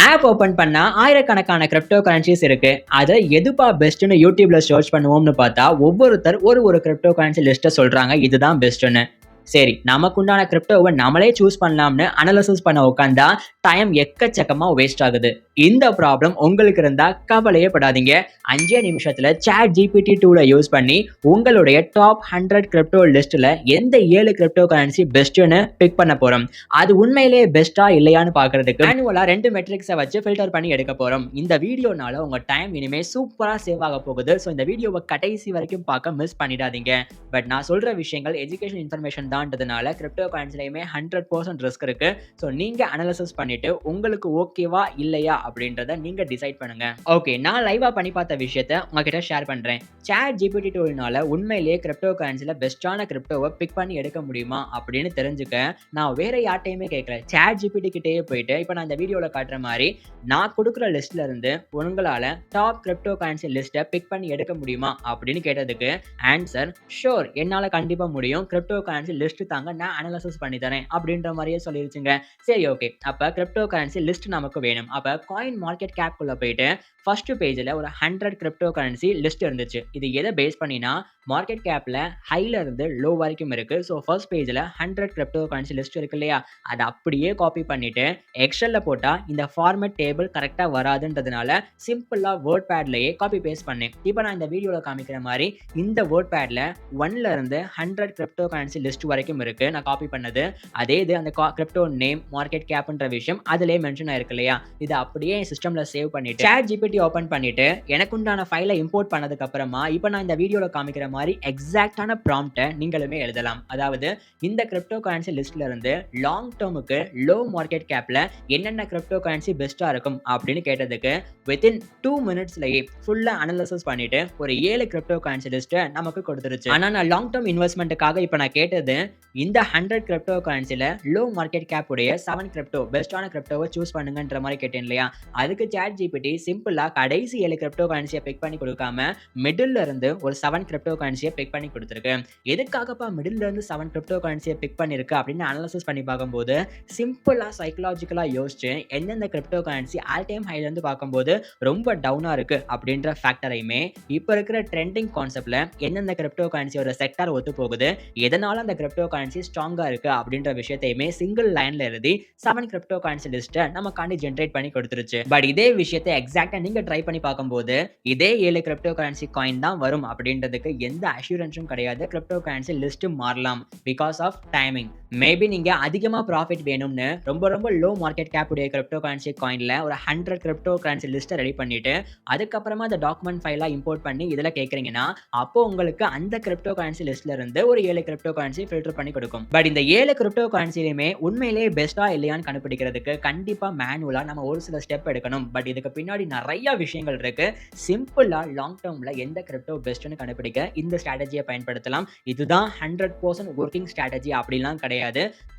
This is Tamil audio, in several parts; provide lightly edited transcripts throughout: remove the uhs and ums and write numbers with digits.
ஆப் ஓப்பன் பண்ணா ஆயிரக்கணக்கான கிரிப்டோ கரன்சிஸ் இருக்கு. அத எதுப்பா பெஸ்ட்ன்னு YouTubeல சர்ச் பண்ணுவோம்னு பார்த்தா, ஒவ்வொருத்தர் ஒரு கிரிப்டோ கரன்சி லிஸ்ட்ட சொல்றாங்க. இதுதான் பெஸ்ட்ன்னு. சரி, நமக்குண்டான கிரிப்டோவ நம்மளே சூஸ் பண்ணலாம்னு அனலைசிஸ் பண்ண உட்கார்ந்தா, டைம் எக்கச்சக்கமா வேஸ்ட் ஆகுது. இந்த ப்ராப்ளம் உங்களுக்கு இருந்தா கவலையே படாதீங்க. 5 நிமிஷத்துல ChatGPT டூல யூஸ் பண்ணி உங்களுடைய டாப் 100 கிரிப்டோ லிஸ்ட்ல எந்த 7 கிரிப்டோ கரன்சி பெஸ்ட்ன்னு பிக் பண்ண போறோம். அது உண்மையிலேயே பெஸ்ட்டா இல்லையான்னு பார்க்கிறதுக்கு மேனுவலா 2 மெட்ரிக்ஸ வச்சு ஃபில்டர் பண்ணி எடுக்க போறோம். இந்த வீடியோனால உங்க டைம் இனிமே சூப்பரா சேவ் ஆக போகுது. சோ இந்த வீடியோவ கடைசி வரைக்கும் பார்க்க மிஸ் பண்ணிடாதீங்க. பட் நான் சொல்ற விஷயங்கள் எஜுகேஷன் இன்ஃபர்மேஷன் தான்றதுனால கிரிப்டோ காயின்ஸ்லயுமே 100% ரிஸ்க் இருக்கு. சோ நீங்க அனலைசிஸ் பண்ணிட்டு உங்களுக்கு ஓகேவா இல்லையா அப்படின்றத நீங்க டிசைட் பண்ணுங்க. ஓகே, நான் லைவா பண்ணி பார்த்த விஷயத்த உங்ககிட்ட ஷேர் பண்றேன். ChatGPT டூல்னால உண்மையிலேயே கிரிப்டோ கரன்சில பெஸ்டான கிரிப்டோவை பிக் பண்ணி எடுக்க முடியுமா அப்படின்னு தெரிஞ்சுக்க நான் வேற யார்ட்டையுமே கேட்கல. ChatGPT கிட்டேயே போயிட்டு இப்போ நான் இந்த வீடியோல காட்டுற மாதிரி நான் கொடுக்குற லிஸ்ட்ல இருந்து உங்களால டாப் கிரிப்டோ கரன்சி லிஸ்ட்டை பிக் பண்ணி எடுக்க முடியுமா அப்படின்னு கேட்டதுக்கு ஆன்சர் ஷோர், என்னால கண்டிப்பா முடியும். கிரிப்டோ கரன்சி லிஸ்ட் தாங்க, நான் அனலைசிஸ் பண்ணி தரேன் அப்படின்ற மாதிரியே சொல்லிருச்சுங்க. சரி, ஓகே, அப்ப கிரிப்டோ கரன்சி லிஸ்ட் நமக்கு வேணும். அப்ப காயின் மார்க்கெட் கேப் குள்ள போயிட்டு ஃபர்ஸ்ட் பேஜ்ல ஒரு 100 கிரிப்டோ கரன்சி லிஸ்ட் இருந்துச்சு. இது எதை பேஸ் பண்ணினா மார்க்கெட் கேப்ல ஹைல இருந்து லோ வரைக்கும் இருக்கு. ஸோ ஃபர்ஸ்ட் பேஜ்ல 100 கிரிப்டோ கரன்சி லிஸ்ட் இருக்கு இல்லையா, அதை அப்படியே காப்பி பண்ணிட்டு எக்ஸல்ல போட்டா இந்த ஃபார்மேட் டேபிள் கரெக்டா வராதுன்றதுனால சிம்பிளா வேர்ட் பேட்லயே காப்பி பேஸ்ட் பண்ணேன். இப்போ நான் இந்த வீடியோல காமிக்கிற மாதிரி இந்த வேர்ட் பேட்ல 1ல இருந்து 100 கிரிப்டோ கரன்சி லிஸ்ட் வரைக்கும் இருக்கு. நான் காப்பி பண்ணது அதே இது. அந்த கிரிப்டோ நேம் மார்க்கெட் கேப்ன்ற விஷயம் அதுலயே மென்ஷன் ஆயிருக்கு இல்லையா, இதை அப்படியே என் சிஸ்டம்ல சேவ் பண்ணிட்டு ChatGPT ஓபன் பண்ணிட்டு எனக்கு உண்டான ஃபைலை இம்போர்ட் பண்ணதுக்கு அப்புறமா இப்போ நான் இந்த வீடியோல காமிக்கிற மாதிரி எக்ஸாக்டான ப்ராம்ப்டை நீங்களுமே எழுதலாம். அதாவது இந்த கிரிப்டோ கரன்சி லிஸ்ட்ல இருந்து லாங் டேர்முக்கு லோ மார்க்கெட் கேப்ல என்னென்ன கிரிப்டோ கரன்சி பெஸ்டா இருக்கும் அப்படின்னு கேட்டதுக்கு வித்தின் 2 மினிட்ஸ்லயே ஃபுல்லா அனலைசிஸ் பண்ணிட்டு ஒரு 7 கிரிப்டோ கரன்சி லிஸ்ட்டை நமக்கு கொடுத்துருச்சு. ஆனா நான் லாங் டேர்ம் இன்வெஸ்ட்மெண்ட்டுக்காக இப்போ நான் கேட்டது இந்த 100 கிரிப்டோ கரன்சில லோ மார்க்கெட் கேப் உடைய 7 கிரிப்டோ பெஸ்டான கிரிப்டோவை சூஸ் பண்ணுங்கன்ற மாதிரி கேட்டேன் இல்லையா, அதுக்கு ChatGPT சிம்பிளா கடைசி 7 கிரிப்டோ கரன்சியை பிக் பண்ணி கொடுக்காம மிடில்ல இருந்து ஒரு 7 கிரிப்டோ கரன்சியை பிக் பண்ணி கொடுத்துருக்கு. எதுக்காகப்பா மிடில்ல இருந்து 7 கிரிப்டோ கரன்சியை பிக் பண்ணிருக்கு அப்படின்னு அனலைசிஸ் பண்ணி பார்க்கும்போது சிம்பிளா சைக்கலாஜிக்கலா யோசிச்சு எந்தெந்த கிரிப்டோ கரன்சி ஆல் டைம் ஹைல இருந்து பார்க்கும்போது ரொம்ப டவுனா இருக்கு அப்படின்ற ஃபேக்டரையுமே இப்போ இருக்கிற ட்ரெண்டிங் கான்செப்ட்ல எந்தெந்த கிரிப்டோ கரன்சியோட செக்டார் ஒத்து போகுது, எதனால அந்த கிரிப்டோ கரன்சி ஸ்ட்ராங்கா இருக்கு அப்படின்ற விஷயத்தையுமே சிங்கிள் லைன்ல எழுதி 7 கிரிப்டோ கரன்சி லிஸ்ட்டை நமக்காண்டி ஜென்ரேட் பண்ணி கொடுத்துருச்சு. பட் இதே விஷயத்தை எக்ஸாக்டா நீங்க ட்ரை பண்ணி பார்க்கும்போது இதே 7 கிரிப்டோ கரன்சி காயின் தான் வரும் அப்படின்றதுக்கு எந்த அஷூரன்ஸும் கிடையாது. கிரிப்டோ கரன்சி லிஸ்ட் மாறலாம் பிகாஸ் ஆஃப் டைமிங். மேபி நீங்க அதிகமா ப்ராஃபிட் வேணும்னு ரொம்ப லோ மார்க்கெட் கேப் உடைய கிரிப்டோ கரன்சி காயின்ல ஒரு 100 கிரிப்டோ கரன்சி லிஸ்ட்டை ரெடி பண்ணிட்டு அதுக்கப்புறமா அந்த டாக்குமெண்ட் ஃபைலா இம்போர்ட் பண்ணி இதுல கேட்கறீங்கன்னா அப்போ உங்களுக்கு அந்த கிரிப்டோ கரன்சி லிஸ்ட்ல இருந்து ஒரு 7 கிரிப்டோ கரன்சி ஃபில்டர் பண்ணி கொடுக்கும். பட் இந்த 7 கிரிப்டோ கரன்சிலையுமே உண்மையிலேயே பெஸ்டா இல்லையான்னு கண்டுபிடிக்கிறதுக்கு கண்டிப்பா மேனுவலா நம்ம ஒரு சில ஸ்டெப் எடுக்கணும். பட் இதுக்கு பின்னாடி நிறைய விஷயங்கள் இருக்கு. சிம்பிளா லாங் டேர்ம்ல எந்த கிரிப்டோ பெஸ்ட்னு கண்டுபிடிக்க இந்த ஸ்ட்ராட்டஜியை பயன்படுத்தலாம். இதுதான் 100% ஒர்க்கிங் ஸ்ட்ராட்டஜி அப்படிலாம் கிடையாது.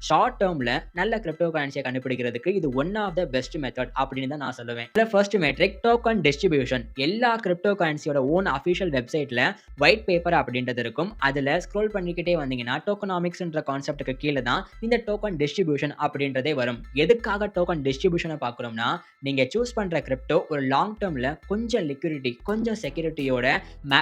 ஷார்ட் டேர்ம்ல நல்ல கிரிப்டோ கரன்சியை கண்டுபிடிக்கிறதுக்கு இது one of the best method அப்படின்னு தான் நான் சொல்லுவேன். First metric token distribution. எல்லா கிரிப்டோ கரன்சியோட ஓன் அஃபிஷியல் வெப்சைட்ல ஒயிட் பேப்பர் அப்படின்றது இருக்கும். அதுல ஸ்க்ரோல் பண்ணிக்கிட்டே வந்தீங்கன்னா டோக்கனாமிக்ஸ்ன்ற கான்செப்ட்டுக்கு கீழே தான் இந்த டோக்கன் டிஸ்ட்ரிபியூஷன் அப்படின்றதே வரும். எதுக்காக டோக்கன் டிஸ்ட்ரிபியூஷனை பார்க்குறோம்னா நீங்க சூஸ் பண்ற கிரிப்டோ ஒரு லாங் டேர்ம்ல கொஞ்சம் லிக்விடிட்டி கொஞ்சம் செக்யூரிட்டியோட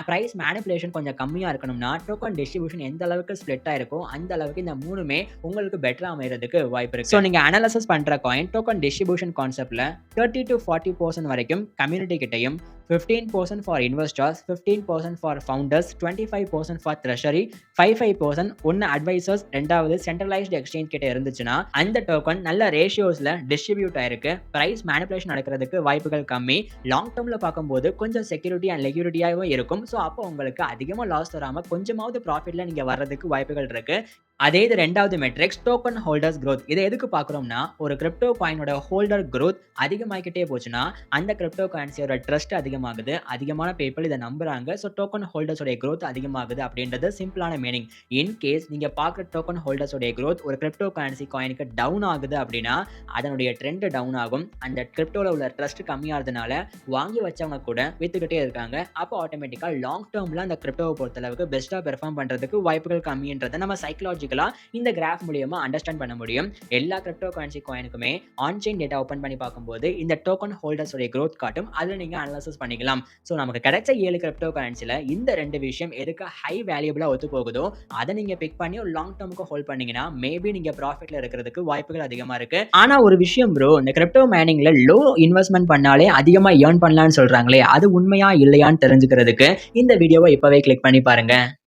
பிரைஸ் மேனிபுலேஷன் கொஞ்சம் கம்மியா இருக்கணும்னா டோக்கன் டிஸ்ட்ரிபியூஷன் எந்த அளவுக்கு ஸ்ப்ளிட் ஆயிருக்கோ அந்த அளவுக்கு இந்த மூணுமே உங்களுக்கு பெட்டரா அமைறதுக்கு வாய்ப்பு இருக்கு. ஸோ நீங்க அனலைசிஸ் பண்ற காயின் டோக்கன் டிஸ்ட்ரிபியூஷன் கான்செப்ட்ல 30 to 40% வரைக்கும் கம்யூனிட்டி கிட்டையும், 15% for investors, 15% for founders, 25% for treasury, 5% ஒன்னு அட்வைசர்ஸ், ரெண்டாவது சென்ட்ரலைஸ்டு எக்ஸ்சேஞ்ச் கிட்ட இருந்துச்சுன்னா அந்த டோக்கன் நல்ல ரேஷியோஸ்ல டிஸ்ட்ரிபியூட் ஆயிருக்கு. பிரைஸ் மேனிபுலேஷன் நடக்கிறதுக்கு வாய்ப்புகள் கம்மி. லாங் டேர்ம்ல பார்க்கும்போது கொஞ்சம் செக்யூரிட்டி அண்ட் லிக்விடிட்டியாகவும் இருக்கும். ஸோ அப்போ உங்களுக்கு அதிகமாக லாஸ் தராம கொஞ்சமாவது ப்ராஃபிட்ல நீங்க வர்றதுக்கு வாய்ப்புகள் இருக்கு. அதே இது ரெண்டாவது மெட்ரிக்ஸ் டோக்கன் ஹோல்டர்ஸ் growth. இதை எதுக்கு பார்க்குறோம்னா ஒரு கிரிப்டோ காயினோட ஹோல்டர் growth அதிகமாகிக்கிட்டே போச்சுன்னா அந்த கிரிப்டோ கரன்சியோட ட்ரஸ்ட் அதிகமாகுது, அதிகமான பீப்புள் இதை நம்புறாங்க. ஸோ டோக்கன் ஹோல்டர்ஸோட growth அதிகமாகுது அப்படின்றது சிம்பிளான மீனிங். இன்கேஸ் நீங்க பார்க்குற டோக்கன் ஹோல்டர்ஸோட growth ஒரு கிரிப்டோ கரன்சி காயினுக்கு டவுன் ஆகுது அப்படின்னா அதனுடைய ட்ரெண்ட் டவுன் ஆகும். அந்த கிரிப்டோல உள்ள ட்ரஸ்ட் கம்மியாகிறதுனால வாங்கி வச்சவங்க கூட வித்துக்கிட்டே இருக்காங்க. அப்போ ஆட்டோமேட்டிக்கா லாங் டேர்ம்ல அந்த கிரிப்டோவை பொறுத்தளவுக்கு பெஸ்ட்டாக பெர்ஃபார்ம் பண்றதுக்கு வாய்ப்புகள் கம்மின்றதை நம்ம சைக்கலாஜி சைக்காலஜிக்கலா இந்த கிராஃப் மூலியமா அண்டர்ஸ்டாண்ட் பண்ண முடியும். எல்லா கிரிப்டோ கரன்சி காயினுக்குமே ஆன் செயின் டேட்டா ஓப்பன் பண்ணி பார்க்கும்போது இந்த டோக்கன் ஹோல்டர்ஸ் உடைய growth காட்டும். அதுல நீங்க அனலைசிஸ் பண்ணிக்கலாம். சோ நமக்கு கிடைச்ச 7 கிரிப்டோ கரன்சில இந்த 2 விஷயம் எதுக்கு ஹை வேல்யூபிளா ஒத்து போகுதோ அத நீங்க பிக் பண்ணி ஒரு லாங் டர்முக்கு ஹோல்ட் பண்ணீங்கன்னா மேபி நீங்க ப்ராஃபிட்ல இருக்கிறதுக்கு வாய்ப்புகள் அதிகமா இருக்கு. ஆனா ஒரு விஷயம் ப்ரோ, இந்த கிரிப்டோ மைனிங்ல லோ இன்வெஸ்ட்மென்ட் பண்ணாலே அதிகமா ஏர்ன் பண்ணலாம்னு சொல்றாங்களே, அது உண்மையா இல்லையான்னு தெரிஞ்சுக்கிறதுக்கு இந்த வீடியோவை இப்பவே கிளிக் பண்ணி பாருங்க.